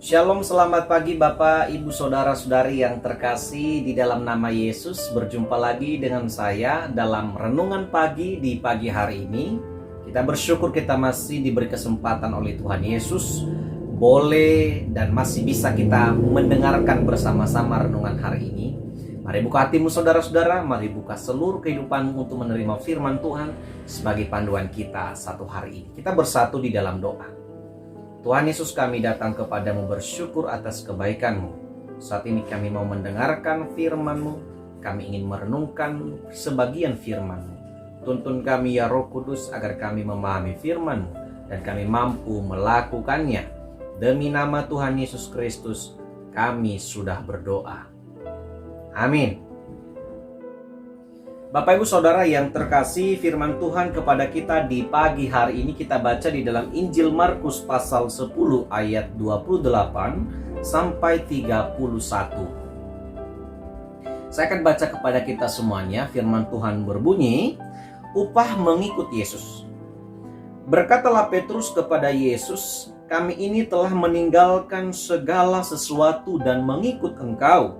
Shalom, selamat pagi Bapak, Ibu, Saudara-saudari yang terkasih di dalam nama Yesus. Berjumpa lagi dengan saya dalam renungan pagi di pagi hari ini. Kita bersyukur kita masih diberi kesempatan oleh Tuhan Yesus, boleh dan masih bisa kita mendengarkan bersama-sama renungan hari ini. Mari buka hatimu saudara-saudara, mari buka seluruh kehidupanmu untuk menerima firman Tuhan sebagai panduan kita satu hari ini. Kita bersatu di dalam doa. Tuhan Yesus, kami datang kepadamu bersyukur atas kebaikan-Mu. Saat ini kami mau mendengarkan firman-Mu. Kami ingin merenungkan sebagian firman-Mu. Tuntun kami ya Roh Kudus agar kami memahami firman-Mu dan kami mampu melakukannya. Demi nama Tuhan Yesus Kristus kami sudah berdoa. Amin. Bapak Ibu Saudara yang terkasih, firman Tuhan kepada kita di pagi hari ini kita baca di dalam Injil Markus pasal 10 ayat 28 sampai 31. Saya akan baca kepada kita semuanya. Firman Tuhan berbunyi, upah mengikut Yesus. Berkatalah Petrus kepada Yesus, kami ini telah meninggalkan segala sesuatu dan mengikut Engkau.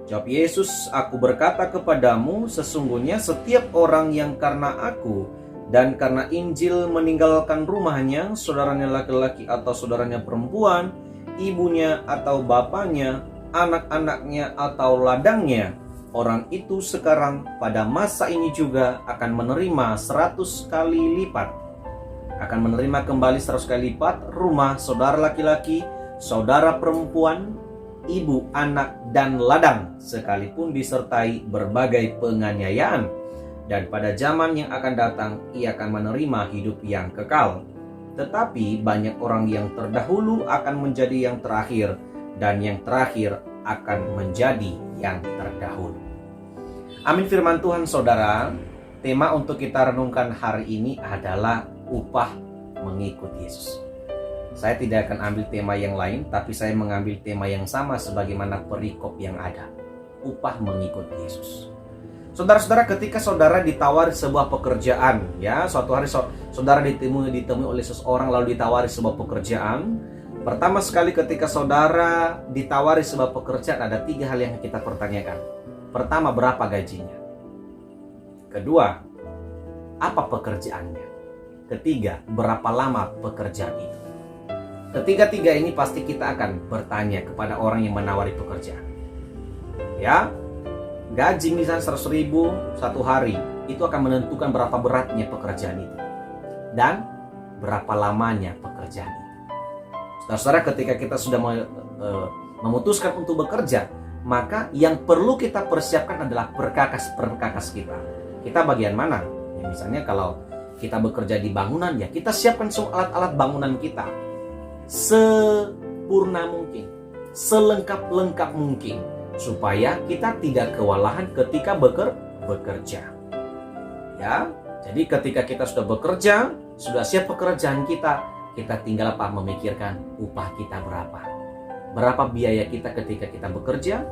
Jawab Yesus, aku berkata kepadamu, sesungguhnya setiap orang yang karena aku dan karena Injil meninggalkan rumahnya, saudaranya laki-laki atau saudaranya perempuan, ibunya atau bapaknya, anak-anaknya atau ladangnya, orang itu sekarang pada masa ini juga akan menerima 100 kali lipat. Akan menerima kembali 100 kali lipat rumah, saudara laki-laki, saudara perempuan, ibu, anak, dan ladang, sekalipun disertai berbagai penganiayaan. Dan pada zaman yang akan datang, ia akan menerima hidup yang kekal. Tetapi banyak orang yang terdahulu akan menjadi yang terakhir, dan yang terakhir akan menjadi yang terdahulu. Amin firman Tuhan saudara. Tema untuk kita renungkan hari ini adalah upah mengikut Yesus. Saya tidak akan ambil tema yang lain, tapi saya mengambil tema yang sama sebagaimana perikop yang ada. Upah mengikut Yesus. Saudara-saudara, ketika saudara ditawari sebuah pekerjaan, ya, suatu hari saudara ditemui oleh seseorang lalu ditawari sebuah pekerjaan. Pertama sekali ketika saudara ditawari sebuah pekerjaan, ada 3 hal yang kita pertanyakan. Pertama, berapa gajinya? Kedua, apa pekerjaannya? Ketiga, berapa lama pekerjaan itu? Ketiga-tiga ini pasti kita akan bertanya kepada orang yang menawari pekerjaan. Ya, gaji misalnya 100.000 satu hari, itu akan menentukan berapa beratnya pekerjaan itu dan berapa lamanya pekerjaan itu. Saudara-saudara, ketika kita sudah memutuskan untuk bekerja, maka yang perlu kita persiapkan adalah perkakas kita. Kita bagian mana? Ya, misalnya kalau kita bekerja di bangunan, ya kita siapkan semua alat-alat bangunan kita sempurna mungkin, selengkap-lengkap mungkin, supaya kita tidak kewalahan ketika bekerja. Ya, jadi ketika kita sudah bekerja, sudah siap pekerjaan kita tinggal memikirkan upah kita berapa biaya kita ketika kita bekerja,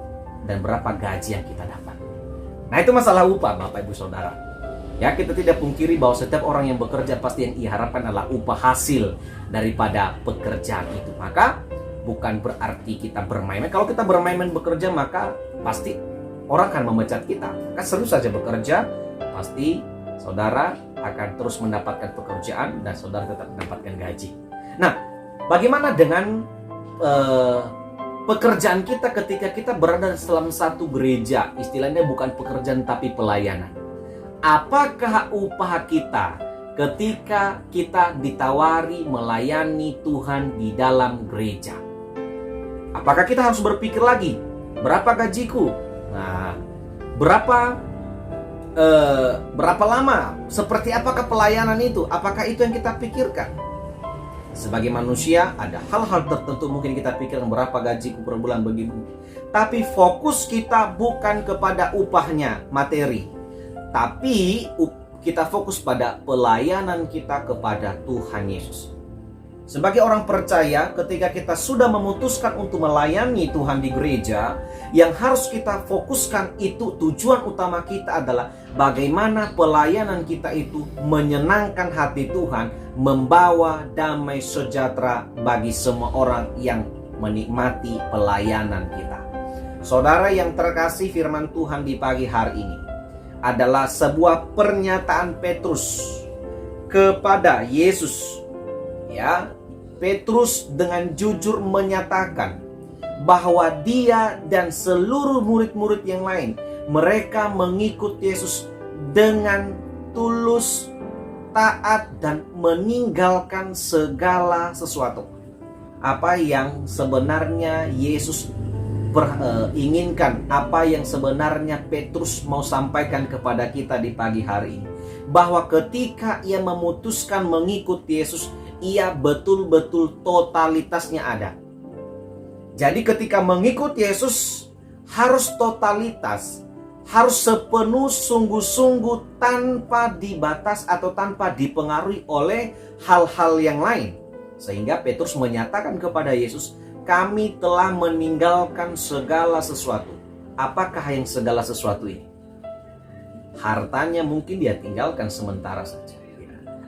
dan berapa gaji yang kita dapat. Nah, itu masalah upah Bapak Ibu Saudara. Ya, kita tidak pungkiri bahwa setiap orang yang bekerja pasti yang ia harapkan adalah upah hasil daripada pekerjaan itu. Maka bukan berarti kita bermain-main. Kalau kita bermain-main bekerja, maka pasti orang akan memecat kita. Maka serius saja bekerja, pasti saudara akan terus mendapatkan pekerjaan dan saudara tetap mendapatkan gaji. Nah, bagaimana dengan pekerjaan kita ketika kita berada dalam satu gereja? Istilahnya bukan pekerjaan tapi pelayanan. Apakah upah kita ketika kita ditawari melayani Tuhan di dalam gereja? Apakah kita harus berpikir lagi, berapa gajiku? Nah, berapa lama? Seperti apakah pelayanan itu? Apakah itu yang kita pikirkan? Sebagai manusia ada hal-hal tertentu mungkin kita pikirkan, berapa gajiku per bulan begitu. Tapi fokus kita bukan kepada upahnya, materi. Tapi kita fokus pada pelayanan kita kepada Tuhan Yesus. Sebagai orang percaya, ketika kita sudah memutuskan untuk melayani Tuhan di gereja, yang harus kita fokuskan itu, tujuan utama kita adalah bagaimana pelayanan kita itu menyenangkan hati Tuhan, membawa damai sejahtera bagi semua orang yang menikmati pelayanan kita. Saudara yang terkasih, firman Tuhan di pagi hari ini adalah sebuah pernyataan Petrus kepada Yesus. Ya, Petrus dengan jujur menyatakan bahwa dia dan seluruh murid-murid yang lain, mereka mengikut Yesus dengan tulus, taat, dan meninggalkan segala sesuatu. Apa yang sebenarnya Yesus inginkan, apa yang sebenarnya Petrus mau sampaikan kepada kita di pagi hari ini, bahwa ketika ia memutuskan mengikut Yesus, ia betul-betul totalitasnya ada. Jadi ketika mengikut Yesus harus totalitas, harus sepenuh sungguh-sungguh, tanpa dibatas atau tanpa dipengaruhi oleh hal-hal yang lain. Sehingga Petrus menyatakan kepada Yesus, kami telah meninggalkan segala sesuatu. Apakah yang segala sesuatu ini? Hartanya mungkin dia tinggalkan sementara saja.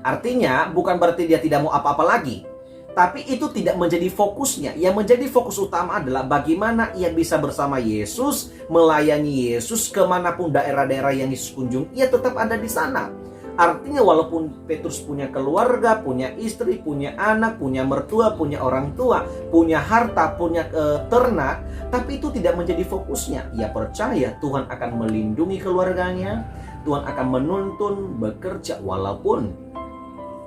Artinya bukan berarti dia tidak mau apa-apa lagi, tapi itu tidak menjadi fokusnya. Yang menjadi fokus utama adalah bagaimana ia bisa bersama Yesus, melayani Yesus kemanapun daerah-daerah yang Yesus kunjung, ia tetap ada di sana. Artinya walaupun Petrus punya keluarga, punya istri, punya anak, punya mertua, punya orang tua, punya harta, punya ternak, tapi itu tidak menjadi fokusnya. Ia percaya Tuhan akan melindungi keluarganya, Tuhan akan menuntun bekerja, walaupun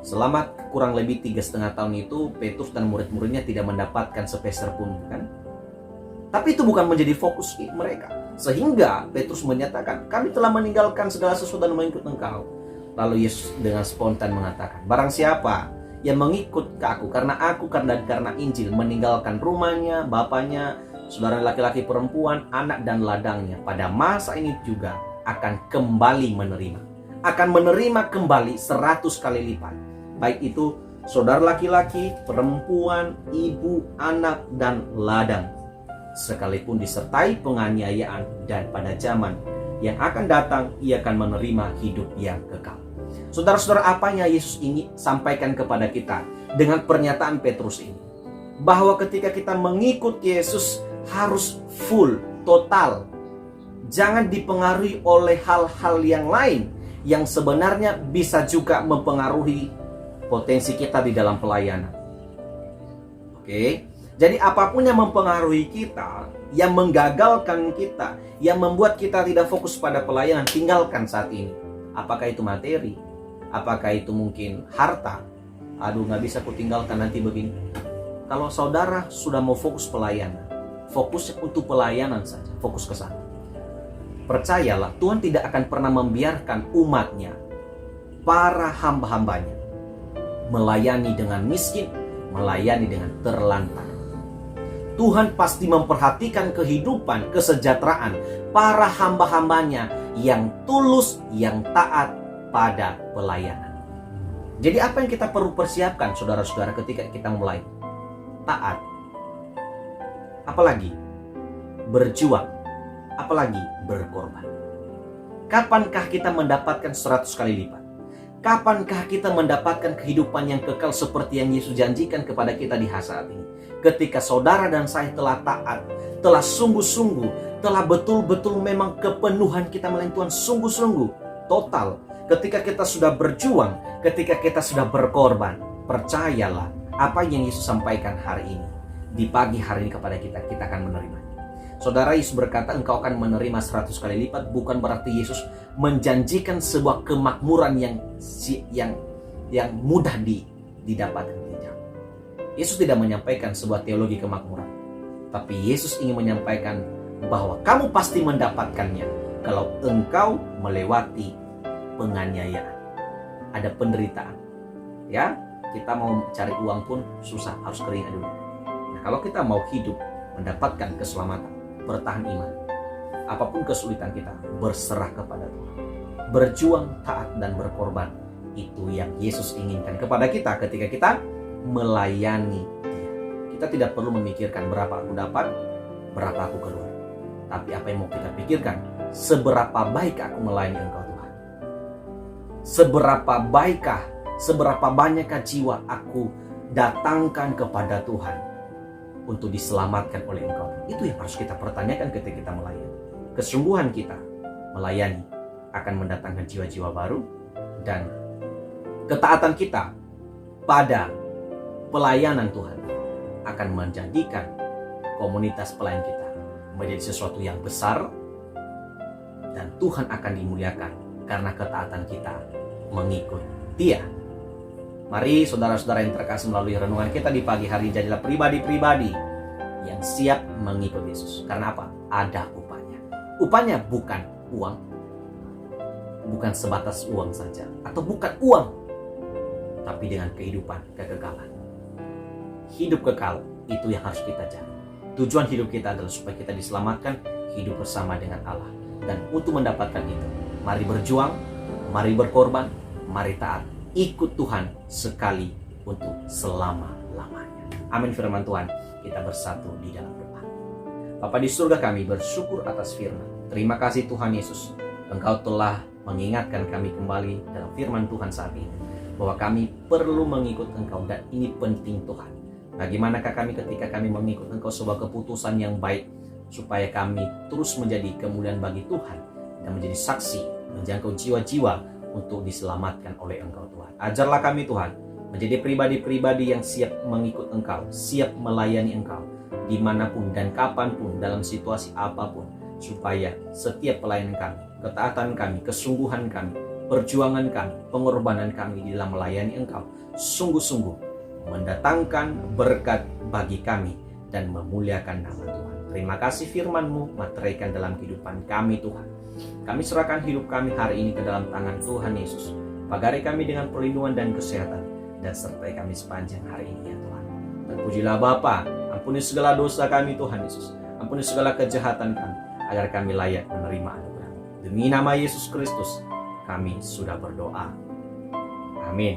selama kurang lebih 3,5 tahun itu Petrus dan murid-muridnya tidak mendapatkan sepeser pun, kan? Tapi itu bukan menjadi fokus mereka. Sehingga Petrus menyatakan, kami telah meninggalkan segala sesuatu dan mengikut Engkau. Lalu Yesus dengan spontan mengatakan, barang siapa yang mengikut ke aku karena Injil, meninggalkan rumahnya, bapaknya, saudara laki-laki, perempuan, anak dan ladangnya, pada masa ini juga akan kembali menerima. Akan menerima kembali 100 kali lipat. Baik itu saudara laki-laki, perempuan, ibu, anak, dan ladang. Sekalipun disertai penganiayaan, dan pada zaman yang akan datang ia akan menerima hidup yang kekal. Saudara-saudara, apa yang Yesus ingin sampaikan kepada kita dengan pernyataan Petrus ini? Bahwa ketika kita mengikut Yesus harus full, total. Jangan dipengaruhi oleh hal-hal yang lain yang sebenarnya bisa juga mempengaruhi potensi kita di dalam pelayanan. Oke? Jadi apapun yang mempengaruhi kita, yang menggagalkan kita, yang membuat kita tidak fokus pada pelayanan, tinggalkan saat ini. Apakah itu materi? Apakah itu mungkin harta? Aduh, nggak bisa ku tinggalkan nanti begini. Kalau saudara sudah mau fokus pelayanan, fokus untuk pelayanan saja, fokus ke sana. Percayalah, Tuhan tidak akan pernah membiarkan umatnya, para hamba-hambanya, melayani dengan miskin, melayani dengan terlantar. Tuhan pasti memperhatikan kehidupan, kesejahteraan para hamba-hambanya yang tulus, yang taat pada pelayanan. Jadi apa yang kita perlu persiapkan, saudara-saudara, ketika kita mulai? Taat. Apalagi? Berjuang. Apalagi? Berkorban. Kapankah kita mendapatkan 100 kali lipat? Kapankah kita mendapatkan kehidupan yang kekal seperti yang Yesus janjikan kepada kita di saat ini? Ketika saudara dan saya telah taat, telah sungguh-sungguh, telah betul-betul memang kepenuhan kita melayani Tuhan sungguh-sungguh, total. Ketika kita sudah berjuang, ketika kita sudah berkorban, percayalah apa yang Yesus sampaikan hari ini, di pagi hari ini kepada kita, kita akan menerima. Saudara, Yesus berkata engkau akan menerima 100 kali lipat. Bukan berarti Yesus menjanjikan sebuah kemakmuran yang mudah didapatkan. Yesus tidak menyampaikan sebuah teologi kemakmuran, tapi Yesus ingin menyampaikan bahwa kamu pasti mendapatkannya kalau engkau melewati penganiayaan, ada penderitaan. Ya, kita mau cari uang pun susah, harus keringat dulu. Nah, kalau kita mau hidup mendapatkan keselamatan, bertahan iman, apapun kesulitan kita, berserah kepada Tuhan, berjuang, taat, dan berkorban. Itu yang Yesus inginkan kepada kita ketika kita melayani Dia. Kita tidak perlu memikirkan berapa aku dapat, berapa aku keluar. Tapi apa yang mau kita pikirkan, seberapa baik aku melayani Engkau Tuhan. Seberapa banyakkah jiwa aku datangkan kepada Tuhan. untuk diselamatkan oleh Engkau. Itu yang harus kita pertanyakan ketika kita melayani. Kesungguhan kita melayani akan mendatangkan jiwa-jiwa baru, dan ketaatan kita pada pelayanan Tuhan akan menjadikan komunitas pelayan kita menjadi sesuatu yang besar, dan Tuhan akan dimuliakan karena ketaatan kita mengikut Dia. Mari saudara-saudara yang terkasih, melalui renungan kita di pagi hari, jadilah pribadi-pribadi yang siap mengikut Yesus. Karena apa? Ada upahnya. Upahnya bukan uang, bukan sebatas uang saja, atau bukan uang, tapi dengan kehidupan kekekalan. Hidup kekal itu yang harus kita cari. Tujuan hidup kita adalah supaya kita diselamatkan, hidup bersama dengan Allah. Dan untuk mendapatkan itu, mari berjuang, mari berkorban, mari taat, ikut Tuhan sekali untuk selama-lamanya. Amin firman Tuhan. Kita bersatu di dalam doa. Bapa di surga, kami bersyukur atas firman. Terima kasih Tuhan Yesus, Engkau telah mengingatkan kami kembali dalam firman Tuhan saat ini, bahwa kami perlu mengikut Engkau, dan ini penting Tuhan. Bagaimanakah kami ketika kami mengikut Engkau sebuah keputusan yang baik, supaya kami terus menjadi kemuliaan bagi Tuhan dan menjadi saksi menjangkau jiwa-jiwa untuk diselamatkan oleh Engkau Tuhan. Ajarlah kami Tuhan menjadi pribadi-pribadi yang siap mengikut Engkau, siap melayani Engkau dimanapun dan kapanpun, dalam situasi apapun, supaya setiap pelayanan kami, ketaatan kami, kesungguhan kami, perjuangan kami, pengorbanan kami di dalam melayani Engkau sungguh-sungguh mendatangkan berkat bagi kami dan memuliakan nama Tuhan. Terima kasih firman-Mu materaikan dalam kehidupan kami Tuhan. Kami serahkan hidup kami hari ini ke dalam tangan Tuhan Yesus. Pagari kami dengan perlindungan dan kesehatan, dan sertai kami sepanjang hari ini ya Tuhan. Terpujilah Bapa, ampuni segala dosa kami Tuhan Yesus. Ampuni segala kejahatan kami, agar kami layak menerima anugerah. Demi nama Yesus Kristus, kami sudah berdoa. Amin.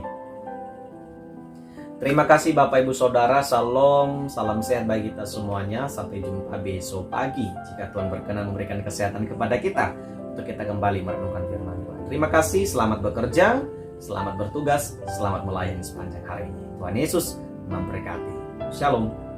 Terima kasih Bapak Ibu Saudara. Salam sehat bagi kita semuanya. Sampai jumpa besok pagi, jika Tuhan berkenan memberikan kesehatan kepada kita, untuk kita kembali merenungkan firman Tuhan. Terima kasih, selamat bekerja, selamat bertugas, selamat melayani sepanjang hari ini. Tuhan Yesus memberkati. Shalom.